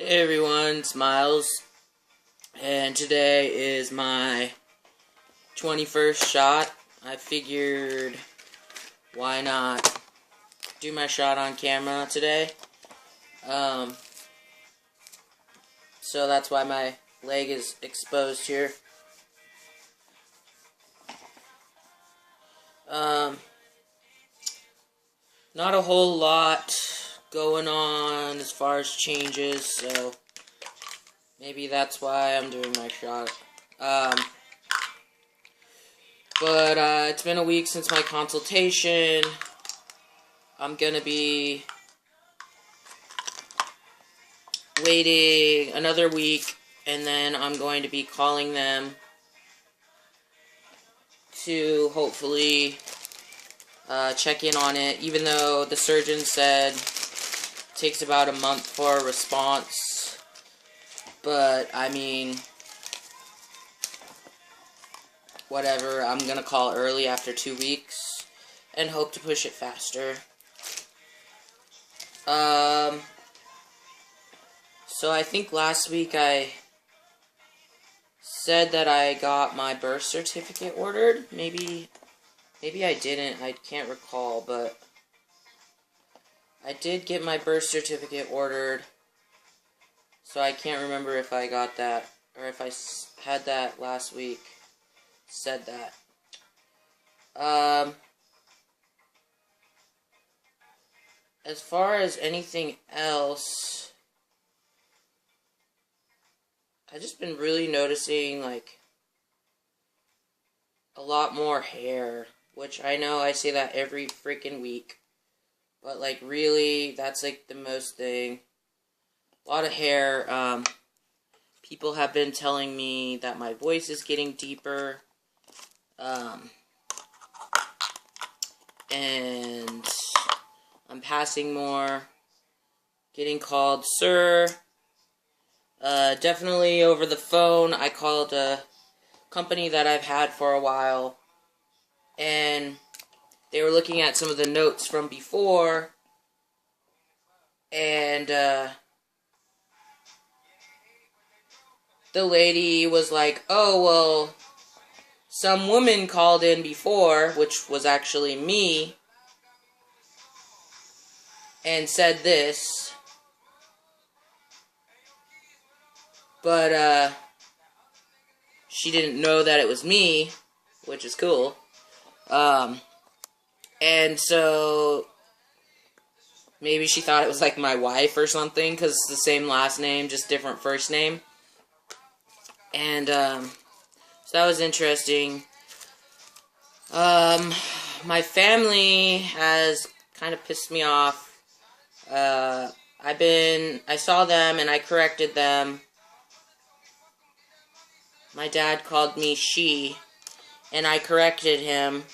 Hey everyone, it's Miles, and today is my 21st shot. I figured, why not do my shot on camera today? So that's why my leg is exposed here. Not a whole lot going on as far as changes, so maybe that's why I'm doing my shot. But it's been a week since my consultation. I'm gonna be waiting another week, and then I'm going to be calling them to hopefully check in on it, even though the surgeon said it takes about a month for a response. But I mean, whatever, I'm gonna call early after 2 weeks and hope to push it faster. So I think last week I said that I got my birth certificate ordered. Maybe I didn't. I can't recall, but I did get my birth certificate ordered. So I can't remember if I got that or if I had that last week. Said that. As far as anything else, I've just been really noticing, like, a lot more hair, which I know I say that every freaking week, but, like, really, that's, like, the most thing. A lot of hair. People have been telling me that my voice is getting deeper, and I'm passing more, getting called sir. Definitely over the phone. I called a company that I've had for a while, and they were looking at some of the notes from before, and the lady was like, oh, well, some woman called in before, which was actually me, and said this, but she didn't know that it was me, which is cool. And so maybe she thought it was like my wife or something, because it's the same last name, just different first name. And so that was interesting. My family has kind of pissed me off. I saw them and I corrected them. My dad called me she, and I corrected him.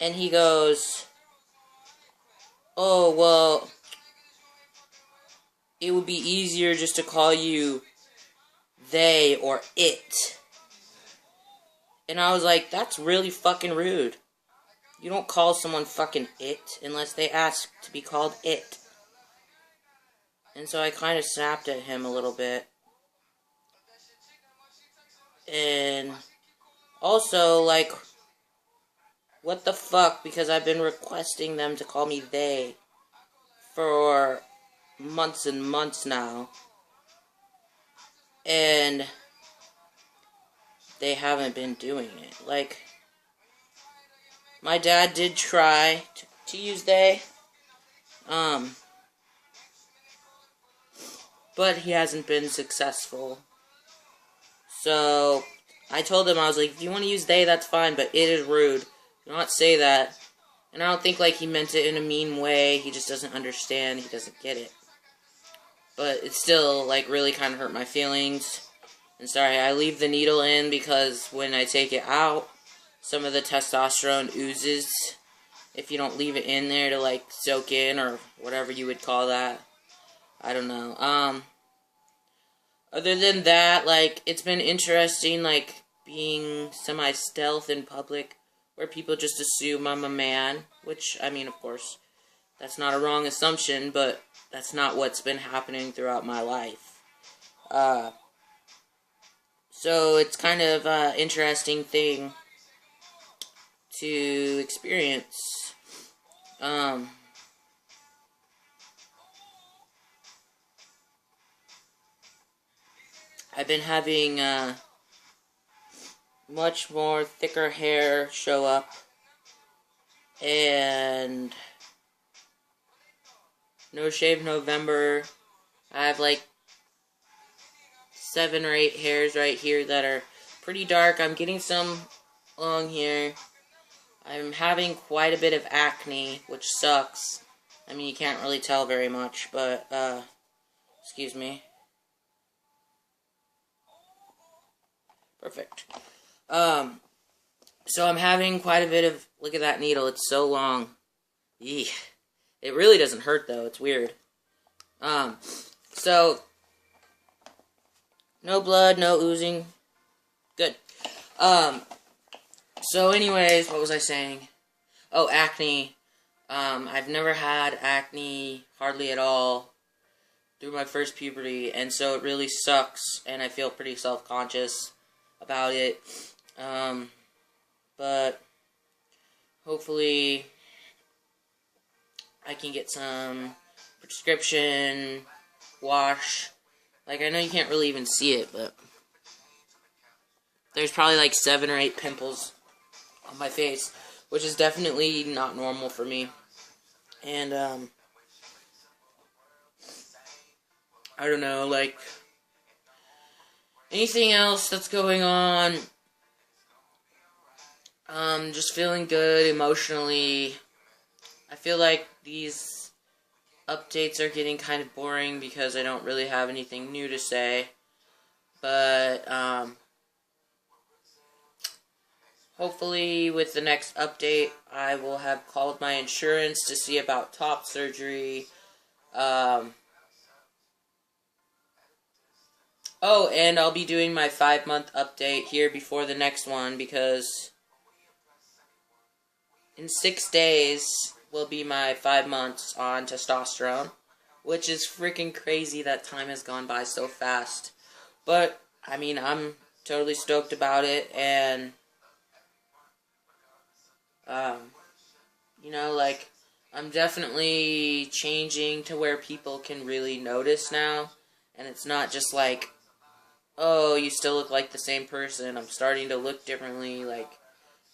And he goes, oh, well, it would be easier just to call you they or it. And I was like, that's really fucking rude. You don't call someone fucking it unless they ask to be called it. And so I kind of snapped at him a little bit. And also, like, what the fuck? Because I've been requesting them to call me they for months and months now. And they haven't been doing it. Like, my dad did try to use they. But he hasn't been successful. So I told him, I was like, if you want to use they, that's fine, but it is rude. Do not say that. And I don't think, like, he meant it in a mean way. He just doesn't understand. He doesn't get it. But it still, like, really kind of hurt my feelings. And sorry, I leave the needle in because when I take it out, some of the testosterone oozes if you don't leave it in there to, like, soak in or whatever you would call that. I don't know. Other than that, like, it's been interesting, like, being semi-stealth in public, where people just assume I'm a man, which, I mean, of course, That's not a wrong assumption, but that's not what's been happening throughout my life. So it's kind of an interesting thing to experience. I've been having much more thicker hair show up, and No Shave November. I have like 7 or 8 hairs right here that are pretty dark. I'm getting some along here. I'm having quite a bit of acne, which sucks. I mean, you can't really tell very much, but, excuse me. Perfect. So I'm having quite a bit of, look at that needle, it's so long. Eeh. It really doesn't hurt, though, it's weird. So, no blood, no oozing. Good. So anyways, what was I saying? Oh, acne. I've never had acne, hardly at all, through my first puberty, and so it really sucks, and I feel pretty self-conscious about it. But hopefully I can get some prescription wash. Like, I know you can't really even see it, but there's probably like 7 or 8 pimples on my face, which is definitely not normal for me. And, I don't know, like, anything else that's going on, just feeling good emotionally. I feel like these updates are getting kind of boring because I don't really have anything new to say. But, hopefully with the next update, I will have called my insurance to see about top surgery. Oh, and I'll be doing my 5-month update here before the next one, because in 6 days will be my 5 months on testosterone, which is freaking crazy that time has gone by so fast. But, I mean, I'm totally stoked about it, and, you know, like, I'm definitely changing to where people can really notice now, and it's not just like, oh, you still look like the same person. I'm starting to look differently. Like,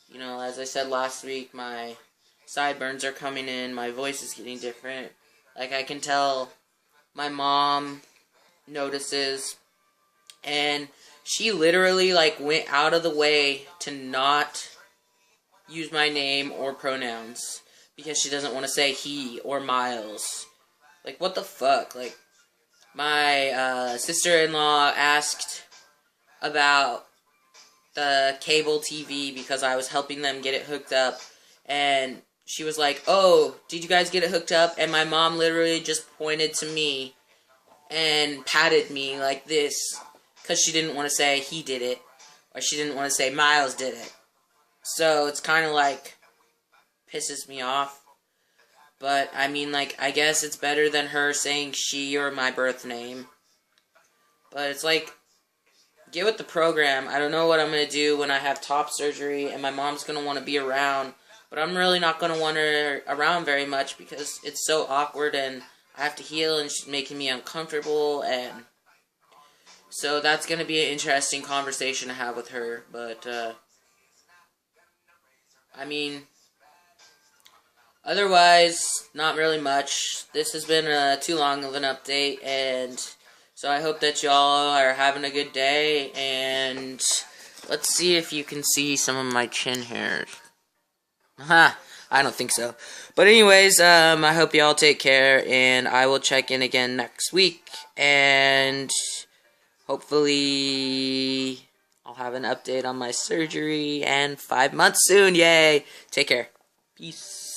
you know, as I said last week, my sideburns are coming in. My voice is getting different. Like, I can tell my mom notices. And she literally, like, went out of the way to not use my name or pronouns, because she doesn't want to say he or Miles. Like, what the fuck? Like, my sister-in-law asked about the cable TV because I was helping them get it hooked up, and she was like, oh, did you guys get it hooked up? And my mom literally just pointed to me and patted me like this because she didn't want to say he did it, or she didn't want to say Miles did it. So it's kind of like pisses me off. But, I mean, like, I guess it's better than her saying she or my birth name. But it's like, get with the program. I don't know what I'm going to do when I have top surgery and my mom's going to want to be around. But I'm really not going to want her around very much because it's so awkward and I have to heal and she's making me uncomfortable. And so that's going to be an interesting conversation to have with her. But, I mean, otherwise, not really much. This has been too long of an update, and so I hope that y'all are having a good day, and let's see if you can see some of my chin hairs. Haha, I don't think so. But anyways, I hope y'all take care, and I will check in again next week, and hopefully I'll have an update on my surgery and 5 months soon. Yay! Take care. Peace.